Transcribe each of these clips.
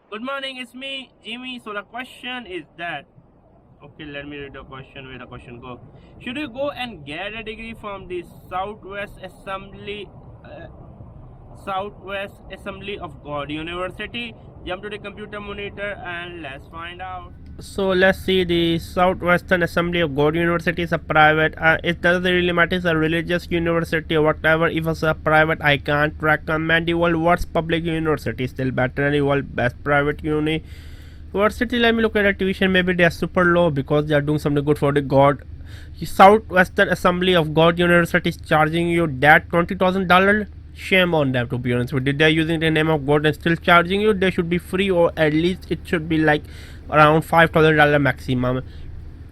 Good morning, it's me, Jimmy. So the question is that, okay, let me read the question. Where the question go? Should you go and get a degree from the uh, Southwest Assembly of God University? Jump to the computer monitor and let's find out. So let's see, the Southwestern Assembly of God University is a private, it doesn't really matter, it's a religious university or whatever. If it's a private, I can't recommend the worst public university, still better than the world best private university. Let me look at the tuition, maybe they are super low because they are doing something good for the God. Southwestern Assembly of God University is charging you that $20,000. Shame on them, to be honest with you. They're using the name of God and still charging you. They should be free, or at least it should be like around $5,000 maximum.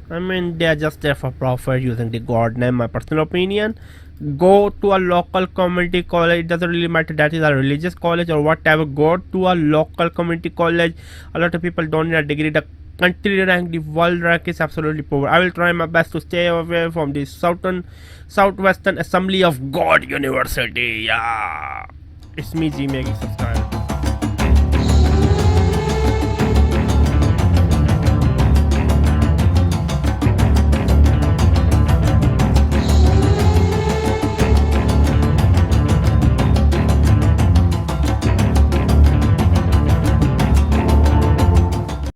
I mean, they are just there for profit using the God name. My personal opinion. Go to a local community college. It doesn't really matter that is a religious college or whatever. Go to a local community college. A lot of people don't need a degree. The country rank, the world rank is absolutely poor. I will try my best to stay away from the Southwestern Assembly of God University. Yeah, it's me, G. Maggie. Subscribe.